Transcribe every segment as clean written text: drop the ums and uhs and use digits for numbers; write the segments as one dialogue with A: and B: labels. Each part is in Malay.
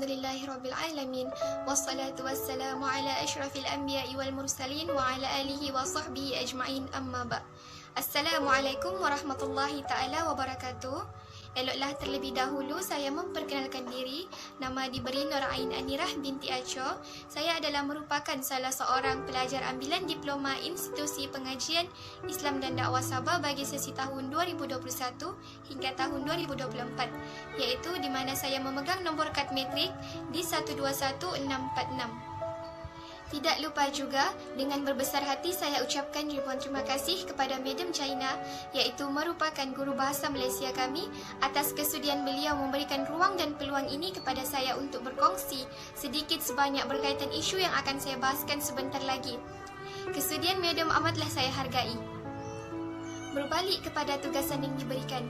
A: Alhamdulillahirabbil alamin wassalatu wassalamu ala asyrafil anbiya'i wal mursalin wa ala alihi wa sahbihi ajma'in amma ba'. Assalamualaikum warahmatullahi taala wabarakatuh. Eloklah terlebih dahulu saya memperkenalkan diri. Nama diberi Nur Ain Anirah binti Acho. Saya adalah merupakan salah seorang pelajar ambilan Diploma Institusi Pengajian Islam dan Dakwah Sabah bagi sesi tahun 2021 hingga tahun 2024, iaitu di mana saya memegang nombor kad metrik di 121646. Tidak lupa juga, dengan berbesar hati saya ucapkan ribuan terima kasih kepada Madam China, iaitu merupakan guru bahasa Malaysia kami, atas kesudian beliau memberikan ruang dan peluang ini kepada saya untuk berkongsi sedikit sebanyak berkaitan isu yang akan saya bahaskan sebentar lagi. Kesudian Madam amatlah saya hargai. Berbalik kepada tugasan yang diberikan,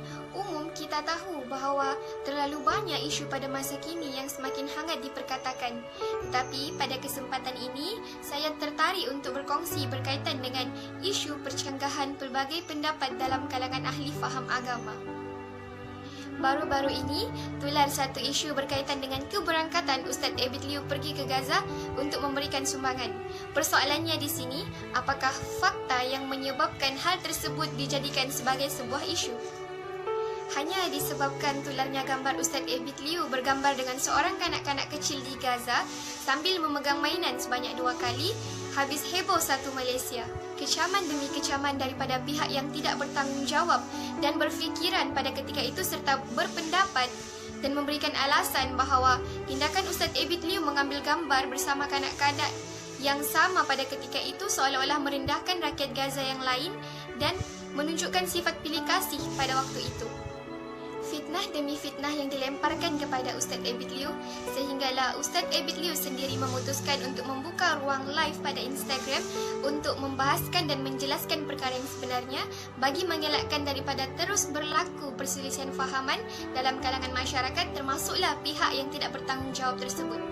A: kita tahu bahawa terlalu banyak isu pada masa kini yang semakin hangat diperkatakan. Tetapi pada kesempatan ini, saya tertarik untuk berkongsi berkaitan dengan isu percanggahan pelbagai pendapat dalam kalangan ahli faham agama. Baru-baru ini, tular satu isu berkaitan dengan keberangkatan Ustaz Abid Liu pergi ke Gaza untuk memberikan sumbangan. Persoalannya di sini, apakah fakta yang menyebabkan hal tersebut dijadikan sebagai sebuah isu? Hanya disebabkan tularnya gambar Ustaz Abid Liu bergambar dengan seorang kanak-kanak kecil di Gaza sambil memegang mainan sebanyak 2 kali, habis heboh satu Malaysia. Kecaman demi kecaman daripada pihak yang tidak bertanggungjawab dan berfikiran pada ketika itu serta berpendapat dan memberikan alasan bahawa tindakan Ustaz Abid Liu mengambil gambar bersama kanak-kanak yang sama pada ketika itu seolah-olah merendahkan rakyat Gaza yang lain dan menunjukkan sifat pilih kasih pada waktu itu. Fitnah demi fitnah yang dilemparkan kepada Ustaz Abid Liu, sehinggalah Ustaz Abid Liu sendiri memutuskan untuk membuka ruang live pada Instagram untuk membahaskan dan menjelaskan perkara yang sebenarnya bagi mengelakkan daripada terus berlaku perselisihan fahaman dalam kalangan masyarakat, termasuklah pihak yang tidak bertanggungjawab tersebut.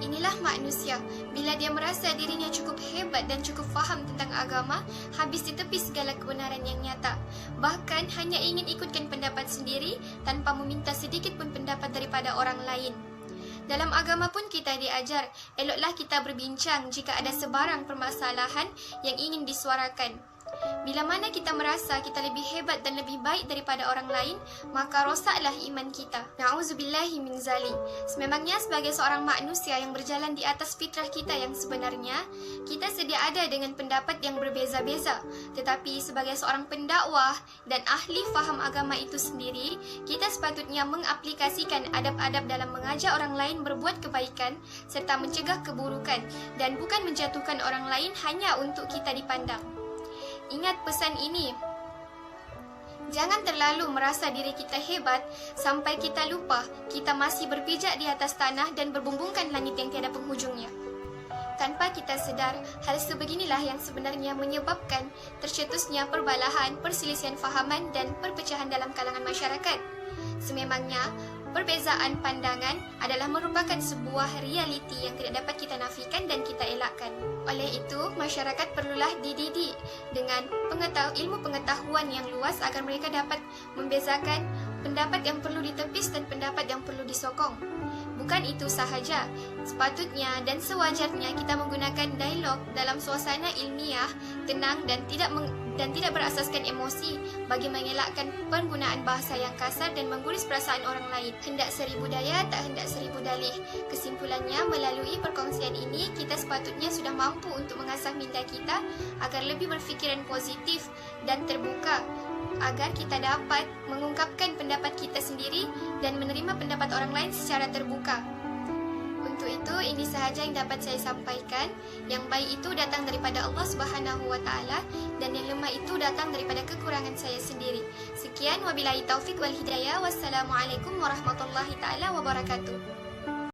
A: Inilah manusia, bila dia merasa dirinya cukup hebat dan cukup faham tentang agama, habis ditepis segala kebenaran yang nyata. Bahkan hanya ingin ikutkan pendapat sendiri tanpa meminta sedikit pun pendapat daripada orang lain. Dalam agama pun kita diajar, eloklah kita berbincang jika ada sebarang permasalahan yang ingin disuarakan. Bila mana kita merasa kita lebih hebat dan lebih baik daripada orang lain, maka rosaklah iman kita. Na'udzubillahi min zalik. Sememangnya sebagai seorang manusia yang berjalan di atas fitrah kita yang sebenarnya, kita sedia ada dengan pendapat yang berbeza-beza. Tetapi sebagai seorang pendakwah dan ahli faham agama itu sendiri, kita sepatutnya mengaplikasikan adab-adab dalam mengajak orang lain berbuat kebaikan serta mencegah keburukan dan bukan menjatuhkan orang lain hanya untuk kita dipandang. Ingat pesan ini. Jangan terlalu merasa diri kita hebat sampai kita lupa kita masih berpijak di atas tanah dan berbumbungkan langit yang tiada penghujungnya. Tanpa kita sedar, hal sebeginilah yang sebenarnya menyebabkan tercetusnya perbalahan, perselisihan fahaman dan perpecahan dalam kalangan masyarakat. Sememangnya, perbezaan pandangan adalah merupakan sebuah realiti yang tidak dapat kita nafikan dan kita elakkan. Oleh itu, masyarakat perlulah dididik dengan ilmu pengetahuan yang luas agar mereka dapat membezakan pendapat yang perlu ditepis dan pendapat yang perlu disokong. Bukan itu sahaja, sepatutnya dan sewajarnya kita menggunakan dialog dalam suasana ilmiah, tenang dan tidak berasaskan emosi bagi mengelakkan penggunaan bahasa yang kasar dan mengguris perasaan orang lain. Hendak seribu daya, tak hendak seribu dalih. Kesimpulannya, melalui perkongsian ini, kita sepatutnya sudah mampu untuk mengasah minda kita agar lebih berfikiran positif dan terbuka, agar kita dapat mengungkapkan pendapat kita sendiri dan menerima pendapat orang lain secara terbuka. Untuk itu, ini sahaja yang dapat saya sampaikan. Yang baik itu datang daripada Allah Subhanahu wa Ta'ala dan yang lemah itu datang daripada kekurangan saya sendiri. Sekian, wabillahi taufik wal hidayah. Wassalamualaikum warahmatullahi taala wabarakatuh.